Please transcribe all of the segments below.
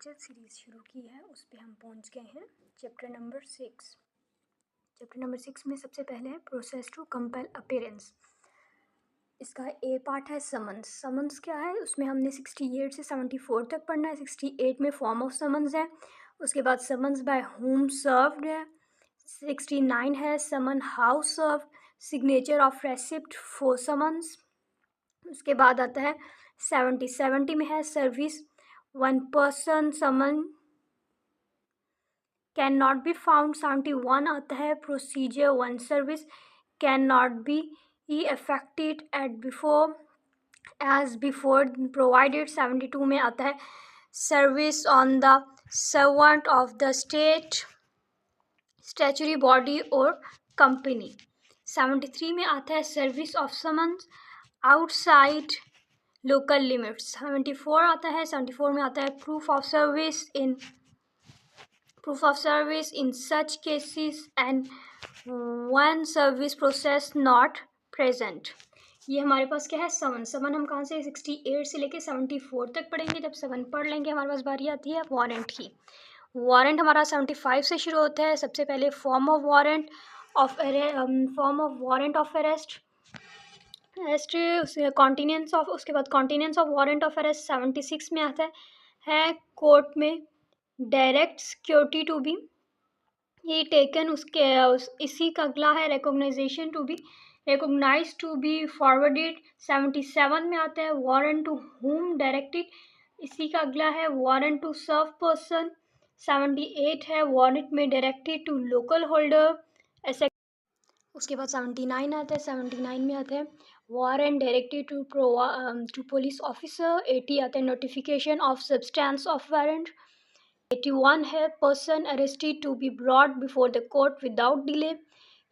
Lecture series शुरू की है उस पे हम पहुंच गए हैं चैप्टर नंबर 6। चैप्टर नंबर 6 में सबसे पहले है प्रोसेस टू कंपेल अपीयरेंस। इसका ए पार्ट है समन्स। समन्स क्या है, उसमें हमने 68 से 74 तक पढ़ना है। 68 में फॉर्म ऑफ समन्स है, उसके बाद समन्स बाय होम सर्व्ड है। 69 है summon how serve, signature of receipt for summons. उसके बाद आता है 70 में है service when person summon can not be found. 71 आता है procedure when service can not be effected at before as before provided. 72 में आता है service on the servant of the state, statutory body और कंपनी। 73 में आता है service of summons outside local limits. 74 आता है 74 में आता है proof of service in such cases and one service process not present. ये हमारे पास क्या है समन। समन हम कहाँ से 68 से लेके 74 तक पढ़ेंगे। जब समन पढ़ लेंगे हमारे पास बारी आती है वारंट की। वारंट हमारा 75 से शुरू होता है। सबसे पहले form of warrant of arrest, continuance of, उसके बाद continuance of warrant of arrest 76 में आता है कोर्ट में डायरेक्ट सिक्योरिटी टू बी ये टेकन। इसी का अगला है recognisation to be recognise to be forwarded. 77 में आता है वारंट टू होम डायरेक्टेड, इसी का अगला है वारंट टू सर्व पर्सन। 78 है वारंट में डायरेक्टेड टू लोकल होल्डर। ऐसे उसके बाद 79 आता है 79 में आता है warrant directed to police officer. 80 आता है notification of substance of warrant. 81 है person arrested to be brought before the court without delay.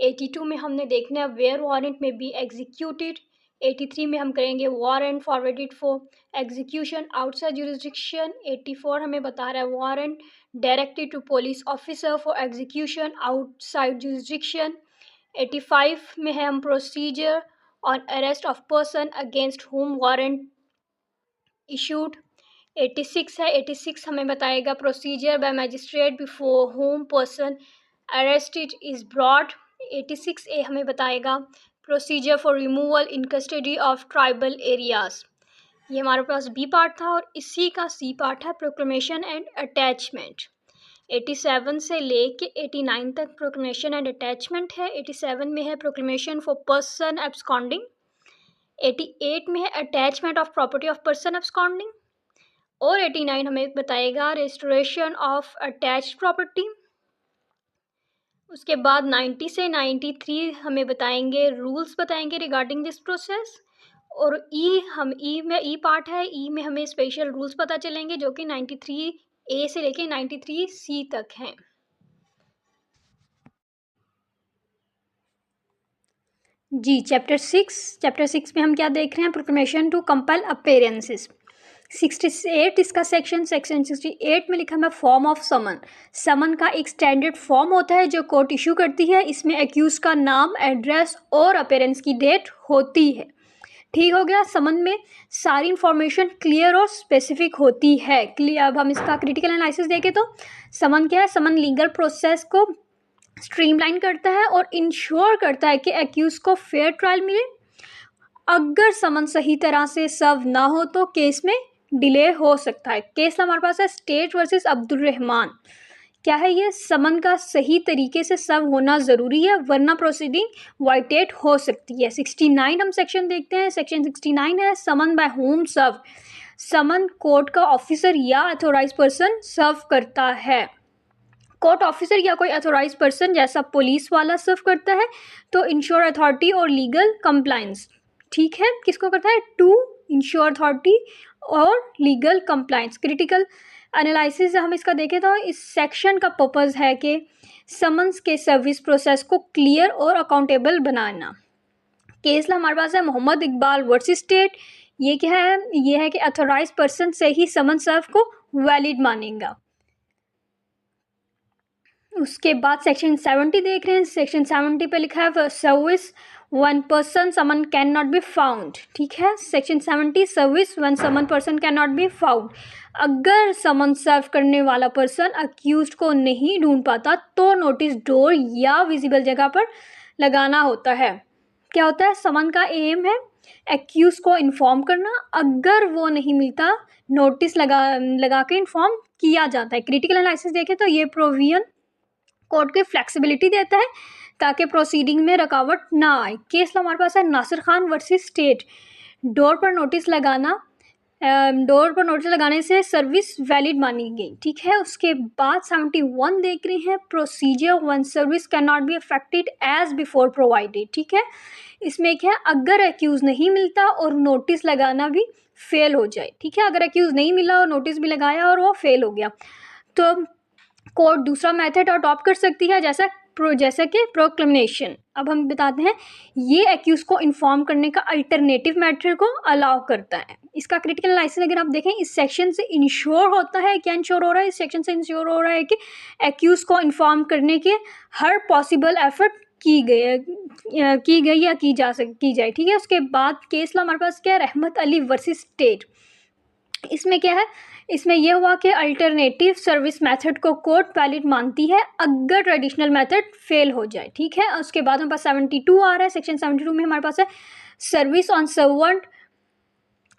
82 में हमने देखना है where warrant may be executed. 83 में हम करेंगे warrant forwarded for execution outside jurisdiction. 84 हमें बता रहा है warrant directed to police officer for execution outside jurisdiction. 85 में है हम procedure on arrest of person against whom warrant issued. 86 है 86 हमें बताएगा procedure bye magistrate before home person arrested is brought. 86A हमें बताएगा procedure for removal in custody of tribal areas. ये हमारे पास बी पार्ट था और इसी का सी पार्ट है प्रोक्लेमेशन एंड अटैचमेंट। 87 से लेके 89 तक प्रोक्लेमेशन एंड अटैचमेंट है। 87 में है प्रोक्लेमेशन फॉर पर्सन एब्सकॉन्डिंग। 88 में है attachment of property of person absconding और 89 हमें बताएगा रेस्टोरेशन ऑफ अटैच्ड प्रॉपर्टी। उसके बाद 90 से 93 हमें बताएंगे रूल्स बताएंगे रिगार्डिंग दिस प्रोसेस। और ई पार्ट है, ई में हमें स्पेशल रूल्स पता चलेंगे जो कि 93A से लेके 93C तक हैं। जी चैप्टर 6 में हम क्या देख रहे हैं, प्रोक्लेमेशन टू कंपेल अपीयरेंसेस। 68 इसका सेक्शन 68 में लिखा है फॉर्म ऑफ समन। समन का एक स्टैंडर्ड फॉर्म होता है जो कोर्ट इशू करती है। इसमें एक्यूज का नाम, एड्रेस और अपीयरेंस की डेट होती है। ठीक हो गया। समन में सारी इंफॉर्मेशन क्लियर और स्पेसिफिक होती है। क्लियर। अब हम इसका क्रिटिकल एनालिसिस देखें तो समन क्या है, समन लीगल प्रोसेस को स्ट्रीमलाइन करता है और इंश्योर करता है कि एक्यूज को फेयर ट्रायल मिले। अगर समन सही तरह से सर्व ना हो तो केस में डिले हो सकता है। केस हमारे पास है स्टेट वर्सेस अब्दुल रहमान। क्या है ये, समन का सही तरीके से सर्व होना ज़रूरी है वरना प्रोसीडिंग वाइटेट हो सकती है। 69 हम सेक्शन देखते हैं। सेक्शन 69 है समन बाय होम सर्व। समन कोर्ट का ऑफिसर या अथोराइज पर्सन सर्व करता है। कोर्ट ऑफिसर या कोई अथोराइज पर्सन जैसा पुलिस वाला सर्व करता है तो इंश्योर अथॉरिटी और लीगल कंप्लायंस। ठीक है, किसको करता है, टू इंश्योर अथॉरिटी और लीगल कंप्लायंस। क्रिटिकल एनालिसिस हम इसका देखें तो इस सेक्शन का पर्पस है कि समन्स के सर्विस प्रोसेस को क्लियर और अकाउंटेबल बनाना। केस हमारे पास है मोहम्मद इकबाल वर्सेस स्टेट। ये क्या है, ये है कि अथोराइज पर्सन से ही समन सर्व को वैलिड मानेगा। उसके बाद सेक्शन 70 देख रहे हैं। सेक्शन 70 पे लिखा है service when person summon can not be found. ठीक है, section 70 service when summon person can not be found. अगर समन सर्व करने वाला पर्सन अक्यूज्ड को नहीं ढूंढ पाता तो नोटिस डोर या विजिबल जगह पर लगाना होता है। क्या होता है, समन का एम है एक्यूज को इन्फॉर्म करना, अगर वो नहीं मिलता नोटिस लगा के इन्फॉर्म किया जाता है। क्रिटिकल एनालिसिस देखें तो ये प्रोविजन कोर्ट की फ्लेक्सिबिलिटी देता है ताकि प्रोसीडिंग में रुकावट ना आए। केस हमारे पास है Nasir Khan versus state. Door पर नोटिस लगाने से सर्विस वैलिड मानी गई। ठीक है, उसके बाद 71 देख रहे हैं, procedure when service can not be affected as before provided. ठीक है, इसमें क्या है, अगर एक्यूज नहीं मिलता और नोटिस लगाना भी फेल हो जाए। ठीक है, अगर एक्यूज नहीं मिला और नोटिस भी लगाया और वो फेल हो गया तो कोर्ट दूसरा मेथड अडॉप्ट कर सकती है, जैसे कि प्रोक्लेमेशन। अब हम बताते हैं ये एक्यूज को इन्फॉर्म करने का अल्टरनेटिव मेथड को अलाउ करता है। इसका क्रिटिकल एनालिसिस अगर आप देखें इस सेक्शन से इंश्योर होता है, क्या इंश्योर हो रहा है, इस सेक्शन से इंश्योर हो रहा है कि एक्यूज को इन्फॉर्म करने के हर पॉसिबल एफर्ट की गई या की जाए। ठीक है, उसके बाद केस लॉ हमारे पास क्या है, रहमत अली वर्सेस स्टेट। इसमें क्या है, इसमें यह हुआ कि अल्टरनेटिव सर्विस मेथड को कोर्ट वैलिड मानती है अगर ट्रेडिशनल मेथड फेल हो जाए। ठीक है, उसके बाद हमारे पास 72 आ रहा है। सेक्शन 72 में हमारे पास है service on servant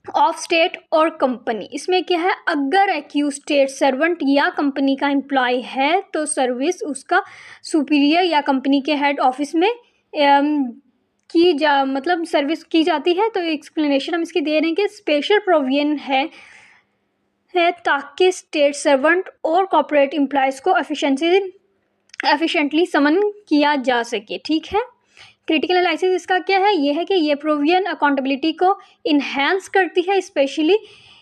of state और कंपनी। इसमें क्या है, अगर एक्यूज स्टेट सर्वेंट या कंपनी का एम्प्लॉय है तो सर्विस उसका सुपीरियर या कंपनी के हेड ऑफिस में मतलब सर्विस की जाती है। तो एक्सप्लेनेशन हम इसकी दे रहे हैं कि स्पेशल प्रोविजन है ताकि स्टेट सर्वेंट और कॉर्पोरेट एम्प्लॉयज़ को एफिशिएंटली समन किया जा सके। ठीक है, क्रिटिकल एनालिसिस इसका क्या है, ये है कि ये प्रोविजन अकाउंटेबिलिटी को इन्हेंस करती है स्पेशली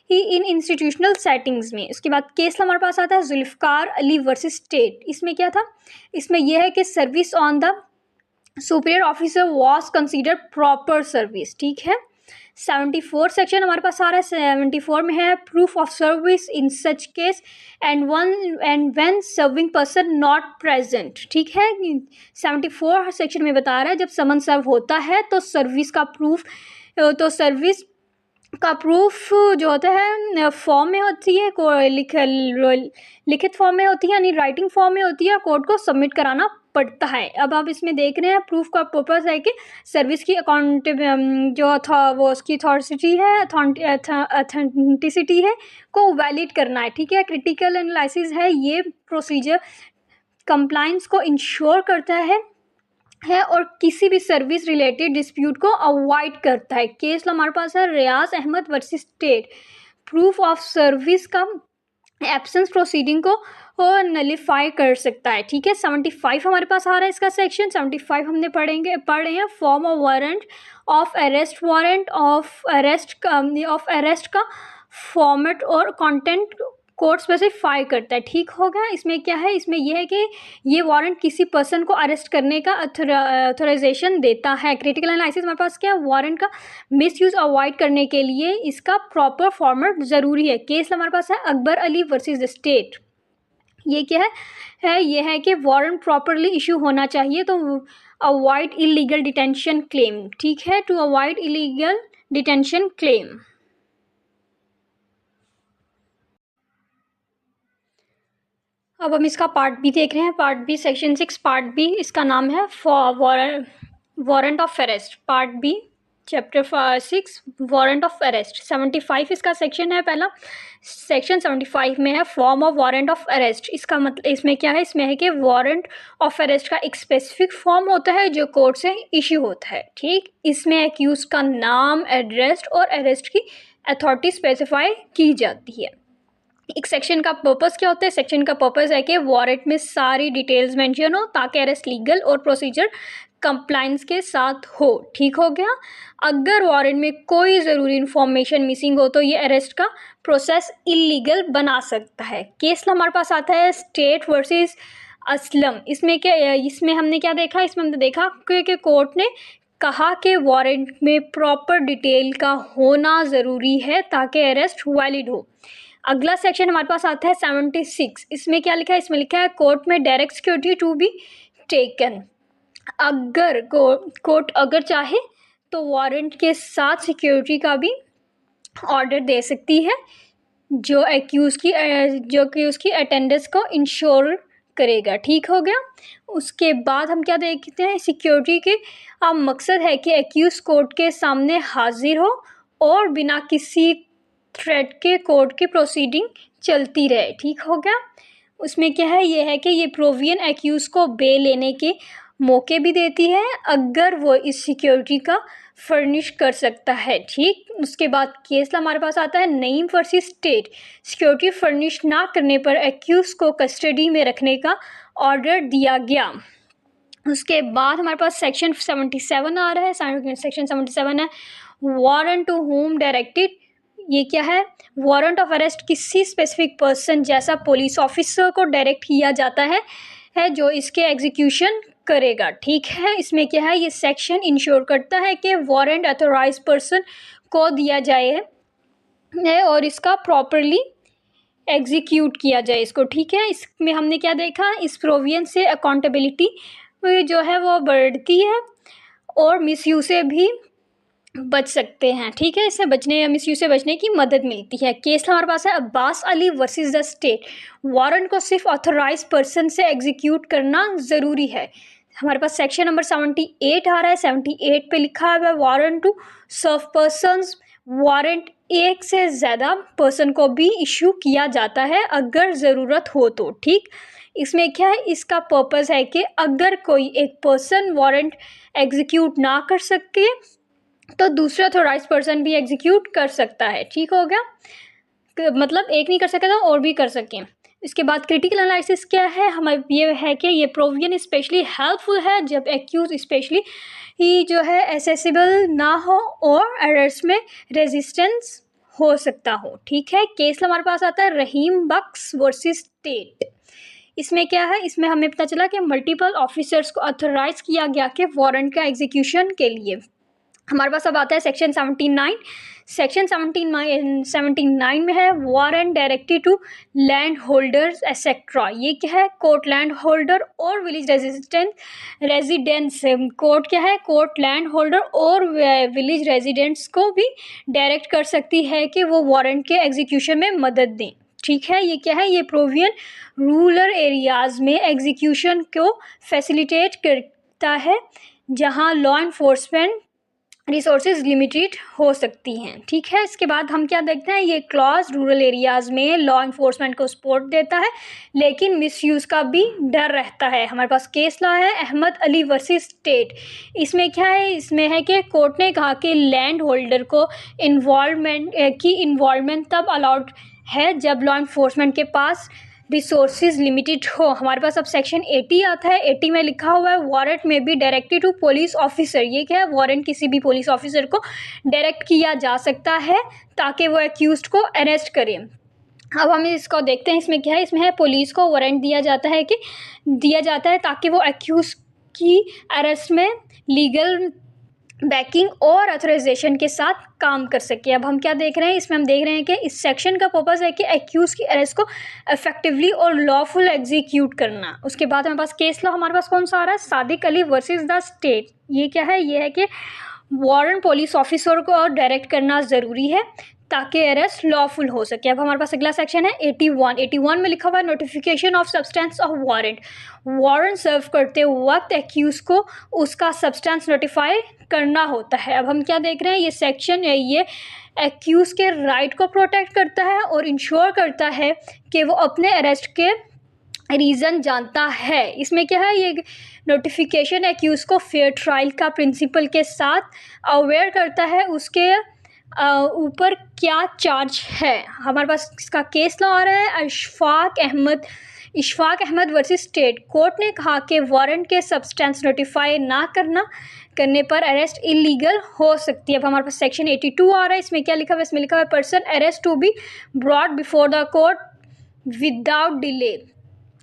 इन इंस्टीट्यूशनल सेटिंग्स में। उसके बाद केस हमारे पास आता है जुल्फ़िकार अली वर्सेस स्टेट। इसमें क्या था, इसमें यह है कि service on the superior officer was considered proper service. ठीक है, 74 सेक्शन हमारे पास आ रहा है। 74 में है proof of service in such case and when serving person not present. ठीक है, 74 सेक्शन में बता रहा है जब समन सर्व होता है तो सर्विस का प्रूफ जो होता है फॉर्म में होती है, लिखित फॉर्म में होती है, यानी राइटिंग फॉर्म में होती है, कोर्ट को सबमिट कराना पड़ता है। अब आप इसमें देख रहे हैं प्रूफ का पर्पस है कि सर्विस की वो उसकी अथेंटिसिटी है को वैलिड करना है। ठीक है, क्रिटिकल एनालिसिस है, ये प्रोसीजर कंप्लायंस को इंश्योर करता है और किसी भी सर्विस रिलेटेड डिस्प्यूट को अवॉइड करता है। केस हमारे पास है Riyaz Ahmed versus state. Proof of service का एब्सेंस प्रोसीडिंग को नलिफाई कर सकता है। ठीक है, 75 हमारे पास आ रहा है इसका सेक्शन। 75 हमने पढ़े हैं form of warrant of arrest, warrant of arrest का फॉर्मेट और कंटेंट कोर्ट स्पेसिफाई करता है। ठीक होगा, इसमें क्या है, इसमें यह है कि ये वारंट किसी पर्सन को अरेस्ट करने का अथोराइजेशन देता है। क्रिटिकल एनालिसिस हमारे पास क्या है, वारंट का मिसयूज अवॉइड करने के लिए इसका प्रॉपर फॉर्मेट ज़रूरी है। केस हमारे पास है Akbar Ali versus the state. ये क्या है, ये है कि वारंट प्रॉपरली इशू होना चाहिए तो अवॉइड इलीगल डिटेंशन क्लेम। ठीक है, to avoid illegal detention claim. अब हम इसका पार्ट बी देख रहे हैं। Part B section 6 part B, इसका नाम है warrant of arrest. Part B chapter 6 warrant of arrest. 75 इसका सेक्शन है पहला। सेक्शन 75 में है form of warrant of arrest. इसका मतलब इसमें क्या है, इसमें है कि वारंट ऑफ अरेस्ट का एक स्पेसिफिक फॉर्म होता है जो कोर्ट से इश्यू होता है। ठीक, इसमें एक्यूज का नाम, एड्रेस और अरेस्ट की अथॉरिटी स्पेसिफाई की जाती है। एक सेक्शन का पर्पस क्या होता है, सेक्शन का पर्पस है कि वारंट में सारी डिटेल्स मेंशन हो ताकि अरेस्ट लीगल और प्रोसीजर कंप्लायंस के साथ हो। ठीक हो गया, अगर वारंट में कोई ज़रूरी इन्फॉर्मेशन मिसिंग हो तो ये अरेस्ट का प्रोसेस इलीगल बना सकता है। केस हमारे पास आता है स्टेट वर्सेस असलम। इसमें हमने क्या देखा, इसमें हमने देखा कि कोर्ट ने कहा कि वारंट में प्रॉपर डिटेल का होना ज़रूरी है ताकि अरेस्ट वैलिड हो। अगला सेक्शन हमारे पास आता है 76। इसमें क्या लिखा है? इसमें लिखा है कोर्ट में direct security to be taken. अगर कोर्ट अगर चाहे तो वारंट के साथ सिक्योरिटी का भी ऑर्डर दे सकती है, जो कि उसकी अटेंडेंस को इंश्योर करेगा। ठीक हो गया। उसके बाद हम क्या देखते हैं? सिक्योरिटी के अब मकसद है कि एक्यूज कोर्ट के सामने हाजिर हो और बिना किसी थ्रेट के कोर्ट की प्रोसीडिंग चलती रहे। ठीक हो गया। उसमें क्या है? ये है कि ये प्रोविजन एक्यूज को बेल लेने के मौके भी देती है अगर वो इस सिक्योरिटी का फर्निश कर सकता है। ठीक। उसके बाद केस हमारे पास आता है Naeem versus state. Security furnish ना करने पर एक्यूज को कस्टडी में रखने का ऑर्डर दिया गया। उसके बाद हमारे पास सेक्शन 77 आ रहा है। सेक्शन 77 है वारंट टू होम डायरेक्टेड। ये क्या है? वारंट ऑफ अरेस्ट किसी स्पेसिफिक पर्सन जैसा पुलिस ऑफिसर को डायरेक्ट किया जाता है जो इसके एग्जीक्यूशन करेगा। ठीक है। इसमें क्या है? ये सेक्शन इंश्योर करता है कि वारंट अथोराइज पर्सन को दिया जाए और इसका प्रॉपरली एग्जीक्यूट किया जाए इसको। ठीक है। इसमें हमने क्या देखा? इस प्रोविजन से अकाउंटेबिलिटी जो है वो बढ़ती है और मिसयूज से भी बच सकते हैं। ठीक है। इससे बचने या मिसयूज से बचने की मदद मिलती है। केस हमारे पास है Abbas Ali versus the state. Warrant को सिर्फ ऑथोराइज पर्सन से एग्जीक्यूट करना ज़रूरी है। हमारे पास सेक्शन नंबर 78 आ रहा है। 78 पे लिखा है warrant to serve persons. Warrant एक से ज़्यादा पर्सन को भी इशू किया जाता है अगर ज़रूरत हो तो। ठीक। इसमें क्या है? इसका पर्पस है कि अगर कोई एक पर्सन वारंट एग्जीक्यूट ना कर सके तो दूसरा ऑथोराइज पर्सन भी एग्जीक्यूट कर सकता है। ठीक हो गया। मतलब एक नहीं कर सके तो और भी कर सकें। इसके बाद क्रिटिकल एनालिसिस क्या है? हमें ये है कि ये प्रोविजन स्पेशली हेल्पफुल है जब एक्यूज स्पेशली ही जो है एसेसिबल ना हो और अरेस्ट में रेजिस्टेंस हो सकता हो। ठीक है। केस हमारे पास आता है रहीम बख्श वर्सेस स्टेट। इसमें क्या है? इसमें हमें पता चला कि मल्टीपल ऑफिसर्स को ऑथोराइज किया गया कि वारंट का एग्जीक्यूशन के लिए। हमारे पास अब आता है सेक्शन 79। सेक्शन 79 में है warrant directed to land holders etcetera. ये क्या है? कोर्ट लैंड होल्डर और विलेज रेजिडेंट्स। कोर्ट क्या है? कोर्ट लैंड होल्डर और विलेज रेजिडेंट्स को भी डायरेक्ट कर सकती है कि वो वारंट के एग्जीक्यूशन में मदद दें। ठीक है। ये क्या है? ये प्रोविजन रूरल एरियाज़ में एग्जीक्यूशन को फैसिलिटेट करता है जहां लॉ इन्फोर्समेंट रिसोर्सेज लिमिटेड हो सकती हैं। ठीक है। इसके बाद हम क्या देखते हैं? ये क्लॉज रूरल एरियाज़ में लॉ इन्फोर्समेंट को सपोर्ट देता है लेकिन मिसयूज़ का भी डर रहता है। हमारे पास केस लॉ है अहमद अली वर्सेस स्टेट। इसमें क्या है? इसमें है कि कोर्ट ने कहा कि लैंड होल्डर को इन्वॉल्वमेंट तब अलाउड है जब लॉ इन्फोर्समेंट के पास रिसोर्सेज लिमिटेड हो। हमारे पास अब सेक्शन 80 आता है। 80 में लिखा हुआ है वारंट में भी डायरेक्टेड टू पुलिस ऑफिसर। ये क्या है? वारंट किसी भी पुलिस ऑफिसर को डायरेक्ट किया जा सकता है ताकि वो एक्यूज्ड को अरेस्ट करे। अब हम इसको देखते हैं। इसमें क्या है? इसमें है पुलिस को वारंट दिया जाता है ताकि वो एक्यूज की अरेस्ट में लीगल बैकिंग और ऑथराइजेशन के साथ काम कर सके। अब हम क्या देख रहे हैं? इसमें हम देख रहे हैं कि इस सेक्शन का पर्पस है कि एक्यूज की अरेस्ट को इफेक्टिवली और लॉफुल एग्जीक्यूट करना। उसके बाद हमारे पास केस लॉ हमारे पास कौन सा आ रहा है? Sadiq Ali versus the state. ये क्या है? ये है कि वारंट पुलिस ऑफिसर को और डायरेक्ट करना ज़रूरी है ताकि अरेस्ट लॉफुल हो सके। अब हमारे पास अगला सेक्शन है 81 में लिखा हुआ है notification of substance of warrant. Warrant serve करते वक्त एक्यूज को उसका सब्सटेंस नोटिफाई करना होता है। अब हम क्या देख रहे हैं? ये सेक्शन है ये एक्यूज के राइट को प्रोटेक्ट करता है और इंश्योर करता है कि वो अपने अरेस्ट के रीज़न जानता है। इसमें क्या है? ये नोटिफिकेशन एक्यूज को फेयर ट्रायल का प्रिंसिपल के साथ अवेयर करता है उसके ऊपर क्या चार्ज है। हमारे पास इसका केस लॉ आ रहा है Ishfaq Ahmad versus state. Court ने कहा कि वारंट के सब्सटेंस नोटिफाई ना करने पर अरेस्ट इलीगल हो सकती है। अब हमारे पास सेक्शन 82 आ रहा है। इसमें क्या लिखा हुआ है? इसमें लिखा हुआ है person arrest to be brought before the court without delay.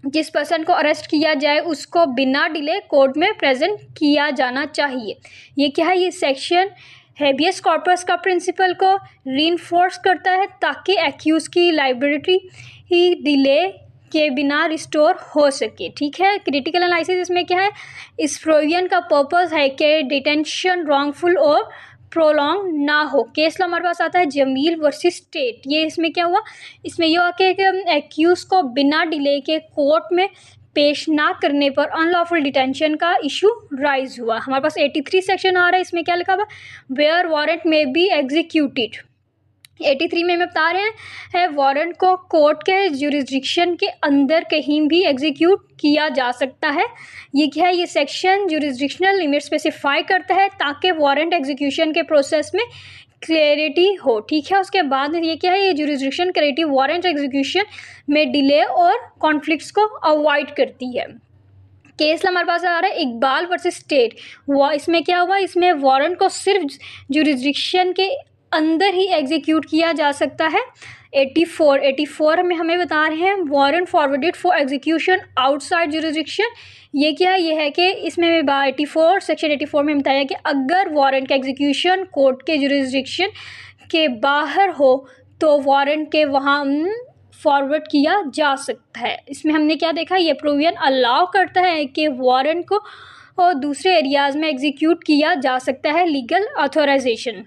जिस पर्सन को अरेस्ट किया जाए उसको बिना डिले कोर्ट में प्रेजेंट किया जाना चाहिए। ये क्या है? ये सेक्शन हेबियस कॉर्पस का प्रिंसिपल को रीइंफोर्स करता है ताकि एक्यूज की लाइबिलिटी ही डिले के बिना रिस्टोर हो सके। ठीक है, क्रिटिकल एनालिसिस इसमें क्या है, इस प्रोविजन का पर्पस है कि डिटेंशन रॉन्गफुल और प्रोलॉन्ग ना हो। केस लो हमारे पास आता है जमील वर्सेस स्टेट। ये इसमें क्या हुआ, इसमें ये हुआ कि एक्यूज को बिना डिले के कोर्ट में पेश ना करने पर अनलॉफुल डिटेंशन का इशू राइज हुआ। हमारे पास 83 सेक्शन आ रहा है, इसमें क्या लिखा हुआ, where warrant may be executed. 83 में हमें बता रहे हैं वारंट को कोर्ट के ज्यूरिसडिक्शन के अंदर कहीं भी एग्जीक्यूट किया जा सकता है। ये क्या है, ये सेक्शन ज्यूरिसडिक्शनल लिमिट स्पेसिफाई करता है ताकि वारंट एग्जीक्यूशन के प्रोसेस में क्लैरिटी हो। ठीक है, उसके बाद ये क्या है, ये ज्यूरिसडिक्शन क्लैरिटी वारंट एग्जीक्यूशन में डिले और कॉन्फ्लिक्ट्स को अवॉइड करती है। केस हमारे पास आ रहा है इकबाल वर्सेस स्टेट। इसमें क्या हुआ, इसमें वारंट को सिर्फ ज्यूरिसडिक्शन के अंदर ही एग्जीक्यूट किया जा सकता है। 84 में हमें बता रहे हैं warrant forwarded for execution outside jurisdiction. ये क्या है, ये है कि इसमें 84 सेक्शन 84 में बताया कि अगर वारंट का एग्जीक्यूशन कोर्ट के ज्यूरिसडिक्शन के बाहर हो तो वारंट के वहाँ फॉरवर्ड किया जा सकता है। इसमें हमने क्या देखा, ये प्रोविजन अलाउ करता है कि वारंट को और दूसरे एरियाज़ में एग्जीक्यूट किया जा सकता है legal authorisation,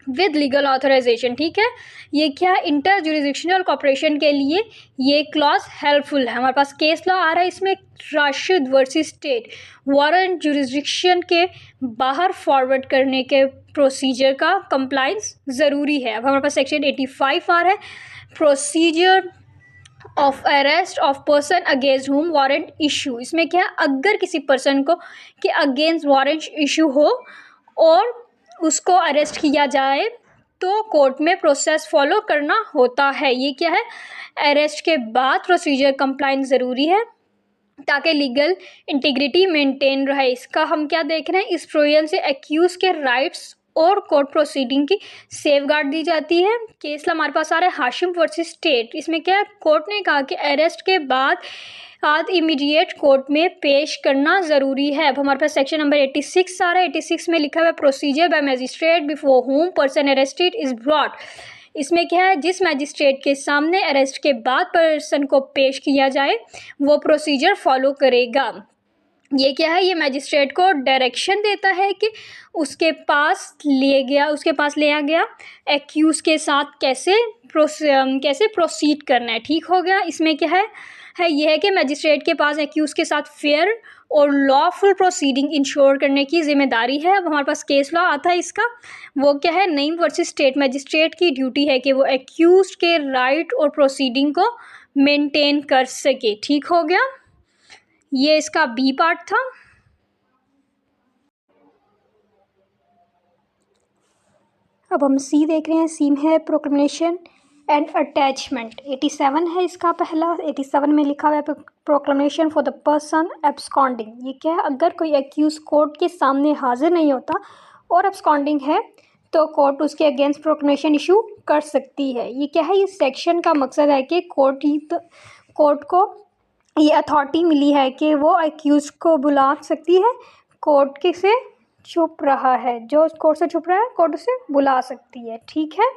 with legal authorisation. ठीक है, ये क्या इंटर ज्यूरिसडिक्शनल कॉपरेशन के लिए ये क्लॉज हेल्पफुल है। हमारे पास केस लॉ आ रहा है इसमें Rashid versus state. Warrant jurisdiction के बाहर फॉरवर्ड करने के प्रोसीजर का कंप्लाइंस ज़रूरी है। अब हमारे पास सेक्शन 85 आ रहा है, procedure of arrest of person against हुम वारंट इशू। इसमें क्या है, अगर किसी पर्सन को के अगेंस्ट वारंट इशू हो और उसको अरेस्ट किया जाए तो कोर्ट में प्रोसेस फॉलो करना होता है। ये क्या है, अरेस्ट के बाद प्रोसीजर कंप्लाइंस ज़रूरी है ताकि लीगल इंटीग्रिटी मेंटेन रहे। इसका हम क्या देख रहे हैं, इस प्रोविजन से एक्यूज के राइट्स और कोर्ट प्रोसीडिंग की सेफगार्ड दी जाती है। केस हमारे पास आ रहा है हाशिम वर्सेस स्टेट। इसमें क्या है, कोर्ट ने कहा कि अरेस्ट के बाद इमीडिएट कोर्ट में पेश करना ज़रूरी है। अब हमारे पास सेक्शन नंबर 86 आ रहा है। 86 में लिखा हुआ है procedure bye magistrate before home person arrested is brought. इसमें क्या है, जिस मैजिस्ट्रेट के सामने अरेस्ट के बाद पर्सन को पेश किया जाए वो प्रोसीजर फॉलो करेगा। ये क्या है, ये मैजिस्ट्रेट को डायरेक्शन देता है कि उसके पास लिया गया एक्यूज़ के साथ कैसे प्रोसीड करना है। ठीक हो गया। इसमें क्या है यह है कि मैजिस्ट्रेट के पास एक्यूज़ के साथ फेयर और लॉफुल प्रोसीडिंग इंश्योर करने की जिम्मेदारी है। अब हमारे पास केस लॉ आता है इसका, वो क्या है, नईम वर्सेस स्टेट। मैजिस्ट्रेट की ड्यूटी है कि वो एक्यूज़ के राइट और प्रोसीडिंग को मेंटेन कर सके। ठीक हो गया, ये इसका बी पार्ट था। अब हम सी देख रहे हैं। सी में है प्रोक्लेमेशन एंड अटैचमेंट। 87 है इसका पहला। 87 में लिखा हुआ है proclamation for the person absconding. ये क्या है, अगर कोई एक्यूज कोर्ट के सामने हाजिर नहीं होता और एब्सकॉन्डिंग है तो कोर्ट उसके अगेंस्ट प्रोक्लेमेशन इशू कर सकती है। ये क्या है, इस सेक्शन का मकसद है कि कोर्ट को ये अथॉरिटी मिली है कि वो एक्यूज को बुला सकती है। कोर्ट के से छुप रहा है, जो कोर्ट से छुप रहा है कोर्ट उसे बुला सकती है। ठीक है,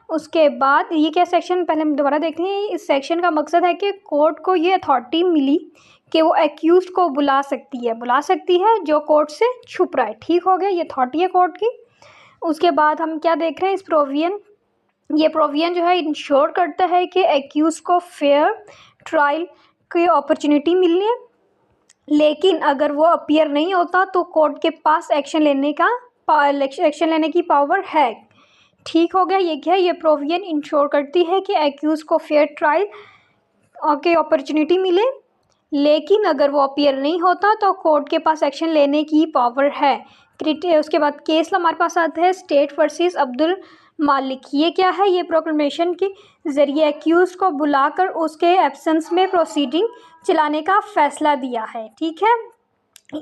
उसके बाद ये क्या सेक्शन, पहले हम दोबारा देखते हैं। इस सेक्शन का मकसद है कि कोर्ट को ये अथॉरिटी मिली कि वो एक्यूज को बुला सकती है जो कोर्ट से छुप रहा है। ठीक हो गया, ये अथॉरिटी है कोर्ट की। उसके बाद हम क्या देख रहे हैं, इस प्रोविजन जो है इंश्योर करता है कि एक्यूज को फेयर ट्रायल की अपॉर्चुनिटी मिले, लेकिन अगर वो अपीयर नहीं होता तो कोर्ट के पास एक्शन लेने की पावर है। ठीक हो गया, ये क्या है, ये प्रोविजन इंश्योर करती है कि एक्यूज को फेयर ट्रायल की अपॉर्चुनिटी मिले, लेकिन अगर वो अपीयर नहीं होता तो कोर्ट के पास एक्शन लेने की पावर है। उसके बाद केस हमारे पास आता है स्टेट वर्सेस अब्दुल मालिक। ये क्या है, ये प्रोक्लेमेशन के ज़रिए एक्यूज को बुलाकर उसके एब्सेंस में प्रोसीडिंग चलाने का फ़ैसला दिया है। ठीक है,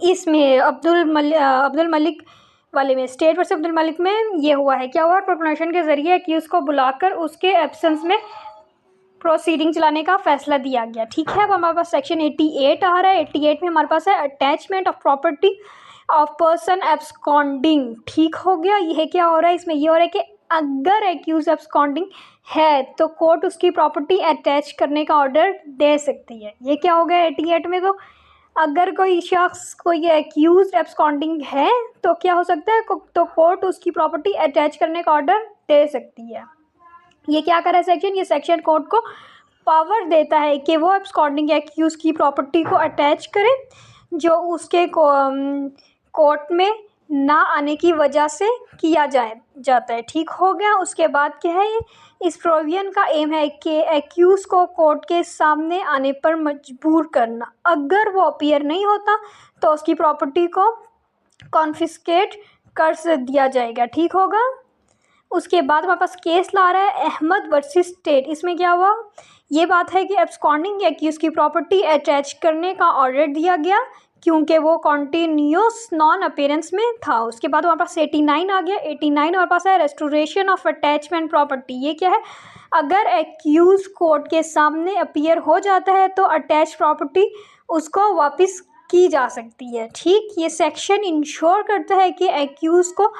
इसमें अब्दुल मलिक वाले में, स्टेट वर्सेस अब्दुल मलिक में ये हुआ है, क्या हुआ, प्रोक्लेमेशन के ज़रिए एक्यूज को बुलाकर उसके एब्सेंस में प्रोसीडिंग चलाने का फ़ैसला दिया गया। ठीक है, अब हमारे पास सेक्शन 88 आ रहा है। 88 में हमारे पास है attachment of property. Of person absconding. ठीक हो गया। यह क्या हो रहा है इसमें, ये हो रहा है कि अगर एक्यूज एब्सकॉन्डिंग है तो कोर्ट उसकी प्रॉपर्टी अटैच करने का ऑर्डर दे सकती है। ये क्या हो गया 88 में, तो अगर कोई शख्स कोई एक्यूज एब्सकॉन्डिंग है तो क्या हो सकता है, तो कोर्ट उसकी प्रॉपर्टी अटैच करने का ऑर्डर दे सकती है। ये क्या करे सेक्शन, ये सेक्शन कोर्ट को पावर देता है कि वो एब्सकॉन्डिंग एक्यूज की प्रॉपर्टी को अटैच करे जो उसके कोर्ट में ना आने की वजह से किया जाता है। ठीक हो गया। उसके बाद क्या है, इस प्रोविजन का एम है कि एक्यूज को कोर्ट के सामने आने पर मजबूर करना। अगर वो अपीयर नहीं होता तो उसकी प्रॉपर्टी को कॉन्फिस्केट कर दिया जाएगा। ठीक होगा। उसके बाद हमारे पास केस ला रहा है अहमद वर्सेस स्टेट। इसमें क्या हुआ, ये बात है कि एब्सकॉन्डिंग एक्यूज की प्रॉपर्टी अटैच करने का ऑर्डर दिया गया क्योंकि वो कॉन्टिन्यूस नॉन अपीयरेंस में था। उसके बाद हमारे पास 89 आ गया। 89 हमारे पास है रेस्टोरेशन ऑफ अटैचमेंट प्रॉपर्टी। ये क्या है, अगर एक्यूज कोर्ट के सामने अपीयर हो जाता है तो अटैच प्रॉपर्टी उसको वापस की जा सकती है। ठीक, ये सेक्शन इंश्योर करता है कि एक्यूज को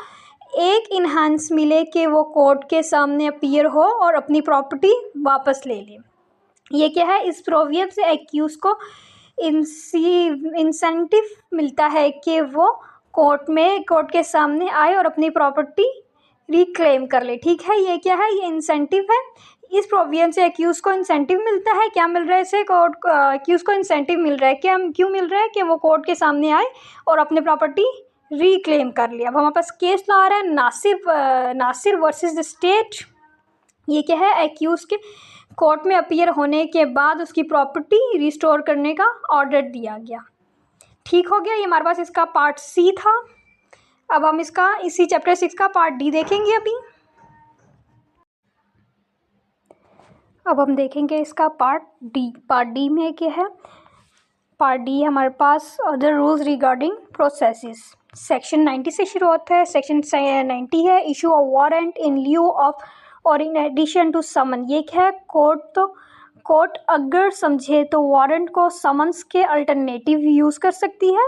एक इन्हांस मिले कि वो कोर्ट के सामने अपीयर हो और अपनी प्रॉपर्टी वापस ले ले। ये क्या है, इस प्रोविजन से एक्यूज को इंसेंटिव मिलता है कि वो कोर्ट के सामने आए और अपनी प्रॉपर्टी रिक्लेम कर ले। ठीक है, ये क्या है, ये इंसेंटिव है। इस प्रोविजन से एक्यूज को इंसेंटिव मिलता है। क्या मिल रहा है इसे, कोर्ट एक्यूज को इंसेंटिव मिल रहा है। क्या क्यों मिल रहा है, कि वो कोर्ट के सामने आए और अपनी प्रॉपर्टी रिक्लेम कर लिया। अब हमारे पास केस ला रहा है नासिर वर्सेस द स्टेट। ये क्या है, एक्यूज के कोर्ट में अपीयर होने के बाद उसकी प्रॉपर्टी रिस्टोर करने का ऑर्डर दिया गया। ठीक हो गया। ये हमारे पास इसका पार्ट सी था। अब हम इसका इसी चैप्टर 6 का पार्ट डी देखेंगे अभी। अब हम देखेंगे इसका पार्ट डी। पार्ट डी में क्या है, पार्ट डी हमारे पास other rules regarding processes. Section 90 से शुरू होता है। सेक्शन 90 है issue of warrant in lieu of और इन एडिशन टू समन। ये क्या है, कोर्ट अगर समझे तो वारंट को समन्स के अल्टरनेटिव यूज़ कर सकती है।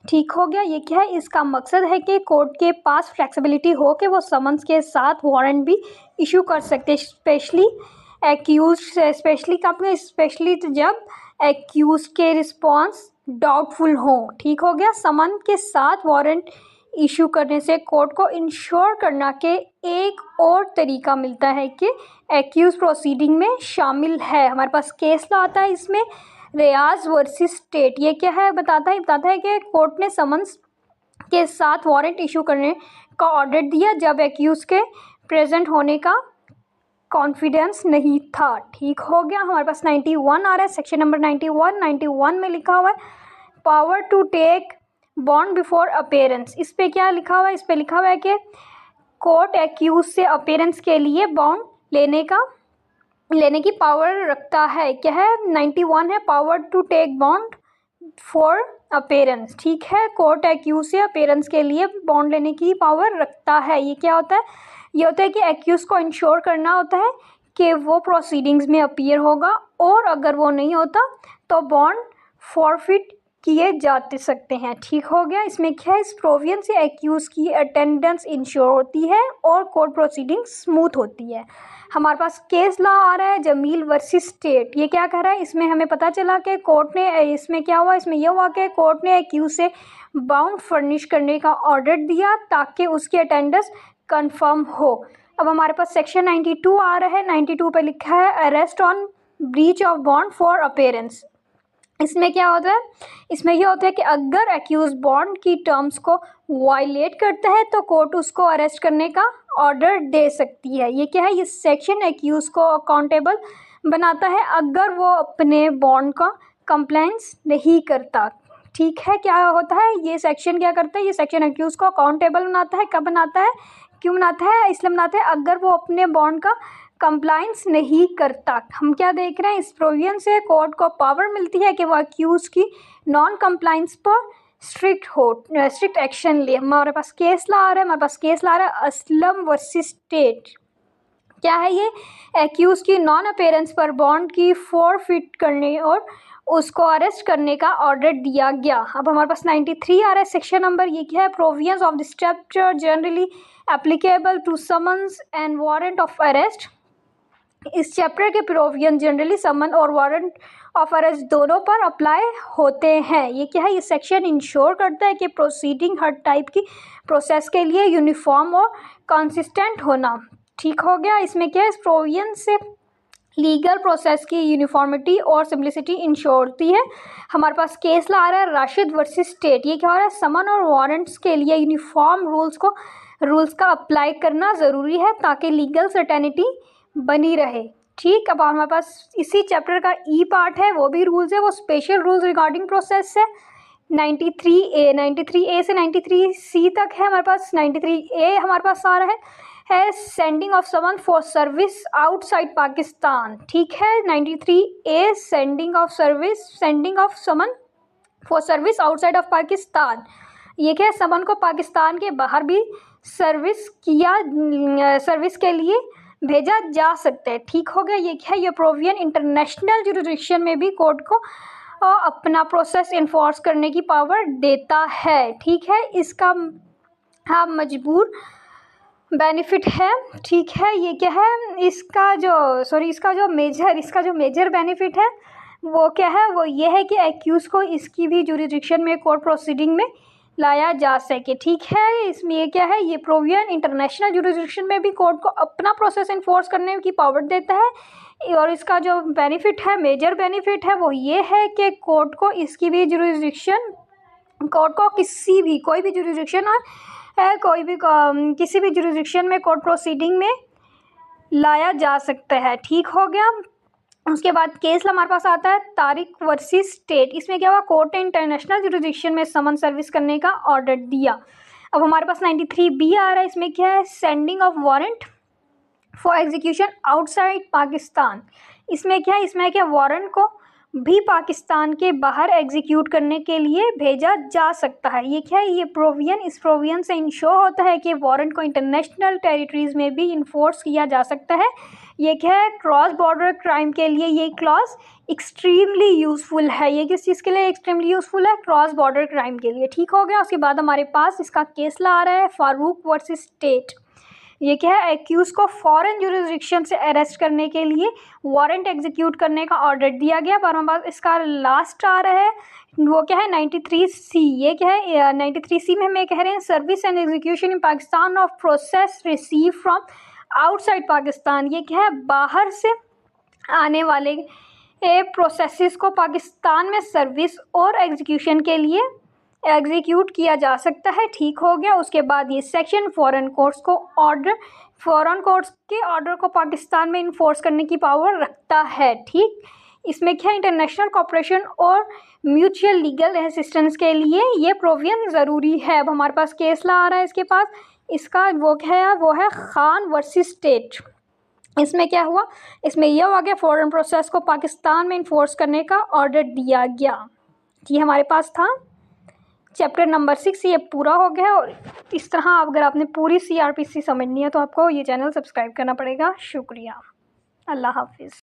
ठीक हो गया। ये क्या है, इसका मकसद है कि कोर्ट के पास फ्लेक्सिबिलिटी हो कि वो समन्स के साथ वारंट भी इशू कर सकते, स्पेशली जब एक्यूज के रिस्पॉन्स डाउटफुल हो। ठीक हो गया। समन के साथ वारंट इशू करने से कोर्ट को इंश्योर करना कि एक और तरीका मिलता है कि एक्यूज प्रोसीडिंग में शामिल है। हमारे पास केस ला आता है इसमें, रियाज वर्सेस स्टेट। ये क्या है, बताता है कि कोर्ट ने समन्स के साथ वारंट इशू करने का ऑर्डर दिया जब एक्यूज के प्रेजेंट होने का कॉन्फिडेंस नहीं था। ठीक हो गया। हमारे पास 91 आ रहा है, सेक्शन नंबर 91 में लिखा हुआ है power to take bond before appearance. इस पे क्या लिखा हुआ है, इस पे लिखा हुआ है कि कोर्ट एक्यूज से अपीयरेंस के लिए बॉन्ड लेने की पावर रखता है। क्या है, 91 है, power to take bond for appearance. ठीक है, कोर्ट एक्यूज से अपीयरेंस के लिए बॉन्ड लेने की पावर रखता है। ये क्या होता है, ये होता है कि एक्यूज को इंश्योर करना होता है कि वो प्रोसीडिंग्स में अपीयर होगा और अगर वो नहीं होता तो बॉन्ड फॉरफिट किए जाते सकते हैं। ठीक हो गया। इसमें क्या है, इस प्रोविजन से एक्यूज की अटेंडेंस इंश्योर होती है और कोर्ट प्रोसीडिंग स्मूथ होती है। हमारे पास केस लॉ आ रहा है जमील वर्सेस स्टेट। ये क्या कह रहा है, इसमें हमें पता चला कि कोर्ट ने, इसमें क्या हुआ, इसमें यह हुआ कि कोर्ट ने एक्यूज से बाउंड फर्निश करने का ऑर्डर दिया ताकि उसकी अटेंडेंस कंफर्म हो। अब हमारे पास सेक्शन 92 आ रहा है। 92 पे लिखा है arrest on breach of bond for appearance. इसमें क्या होता है, इसमें यह होता है कि अगर एक्यूज बॉन्ड की टर्म्स को वायलेट करता है तो कोर्ट उसको अरेस्ट करने का ऑर्डर दे सकती है। ये क्या है, ये सेक्शन एक्यूज को अकाउंटेबल बनाता है अगर वो अपने बॉन्ड का कंप्लायंस नहीं करता। ठीक है, क्या होता है, ये सेक्शन क्या करता है, ये सेक्शन एक्यूज को अकाउंटेबल बनाता है। कब बनाता है, क्यों बनाता है, इसलिए बनाता है अगर वो अपने बॉन्ड का कंप्लायंस नहीं करता। हम क्या देख रहे हैं, इस प्रोविजन से कोर्ट को पावर मिलती है कि वो एक्यूज की नॉन कंप्लायंस पर स्ट्रिक्ट एक्शन ले। हमारे पास केस ला रहा है असलम वर्सेस स्टेट। क्या है ये, एक्यूज की नॉन अपीयरेंस पर बॉन्ड की फॉरफिट करने और उसको अरेस्ट करने का ऑर्डर दिया गया। अब हमारे पास 93 आ रहा है सेक्शन नंबर, ये क्या है, provisions of this chapter generally applicable to summons and warrant of arrest. इस चैप्टर के प्रोविजन जनरली समन और वारंट ऑफ अरेस्ट दोनों पर अप्लाई होते हैं। ये क्या है, ये सेक्शन इंश्योर करता है कि प्रोसीडिंग हर टाइप की प्रोसेस के लिए यूनिफॉर्म और कंसिस्टेंट होना। ठीक हो गया। इसमें क्या है, इस प्रोविजन से लीगल प्रोसेस की यूनिफॉर्मिटी और सिंप्लिसिटी इंश्योर होती है। हमारे पास केस ला रहा है राशिद वर्सेस स्टेट। ये क्या हो रहा है, समन और वारंट्स के लिए यूनिफॉर्म रूल्स का अप्लाई करना ज़रूरी है ताकि लीगल सर्टेनिटी बनी रहे। ठीक, अब हमारे पास इसी चैप्टर का ई पार्ट है, वो भी रूल्स है, वो स्पेशल रूल्स रिगार्डिंग प्रोसेस है। 93A से 93C तक है हमारे पास। 93A हमारे पास आ रहा है sending of summon for service outside Pakistan. ठीक है, 93A sending of summon for service outside of Pakistan. ये क्या है, समन को पाकिस्तान के बाहर भी सर्विस के लिए भेजा जा सकता है। ठीक हो गया। ये क्या है, ये प्रोविजन इंटरनेशनल जुरिडिक्शन में भी कोर्ट को अपना प्रोसेस इन्फोर्स करने की पावर देता है। ठीक है, इसका हाँ मजबूर बेनिफिट है। ठीक है, ये क्या है, इसका जो मेजर बेनिफिट है वो क्या है, वो ये है कि एक्यूज को इसकी भी जुरिडिक्शन में कोर्ट प्रोसीडिंग में लाया जा सके। ठीक है, इसमें ये क्या है, ये प्रोविजन इंटरनेशनल जुरिडिक्शन में भी कोर्ट को अपना प्रोसेस इन्फोर्स करने की पावर देता है। और इसका जो बेनिफिट है, मेजर बेनिफिट है, वो ये है कि कोर्ट को किसी भी जुरिडिक्शन में कोर्ट प्रोसीडिंग में लाया जा सकता है। ठीक हो गया। उसके बाद केस हमारे पास आता है तारिक वर्सेस स्टेट। इसमें क्या हुआ, कोर्ट ने इंटरनेशनल जुरिडिक्शन में समन सर्विस करने का ऑर्डर दिया। अब हमारे पास 93B आ रहा है। इसमें क्या है, sending of warrant for execution outside Pakistan. इसमें क्या है, इसमें क्या वारंट को भी पाकिस्तान के बाहर एग्जीक्यूट करने के लिए भेजा जा सकता है। ये क्या है, ये इस प्रोविजन से इंश्योर होता है कि वारंट को इंटरनेशनल टेरिटरीज में भी इन्फोर्स किया जा सकता है। ये क्या है, क्रॉस बॉर्डर क्राइम के लिए ये क्लॉज एक्सट्रीमली यूज़फुल है। ये किस चीज़ के लिए एक्सट्रीमली यूज़फुल है, क्रॉस बॉर्डर क्राइम के लिए। ठीक हो गया। उसके बाद हमारे पास इसका केस ला आ रहा है फारूक वर्सेस स्टेट। ये क्या है, एक्यूज को फॉरेन जुरिडिक्शन से अरेस्ट करने के लिए वारंट एग्जीक्यूट करने का ऑर्डर दिया गया। पर हमारे पास इसका लास्ट आ रहा है, वो क्या है, 93C। ये क्या है, 93C में हमें कह रहे हैं service and execution in Pakistan of process receive from outside Pakistan. ये क्या है, बाहर से आने वाले प्रोसेसेस को पाकिस्तान में सर्विस और एग्जीक्यूशन के लिए एग्जीक्यूट किया जा सकता है। ठीक हो गया। उसके बाद ये सेक्शन फॉरेन कोर्ट्स के ऑर्डर को पाकिस्तान में इन्फोर्स करने की पावर रखता है। ठीक, इसमें क्या इंटरनेशनल कोऑपरेशन और म्यूचुअल लीगल असिस्टेंस के लिए ये प्रोविजन ज़रूरी है। अब हमारे पास केस ला आ रहा है इसके पास, इसका वो है खान वर्सेस स्टेट। इसमें क्या हुआ, इसमें यह हुआ कि फॉरेन प्रोसेस को पाकिस्तान में इन्फोर्स करने का ऑर्डर दिया गया। ये हमारे पास था चैप्टर नंबर 6। ये पूरा हो गया। और इस तरह अगर आपने पूरी CRPC समझनी है तो आपको ये चैनल सब्सक्राइब करना पड़ेगा। शुक्रिया, अल्लाह हाफिज़।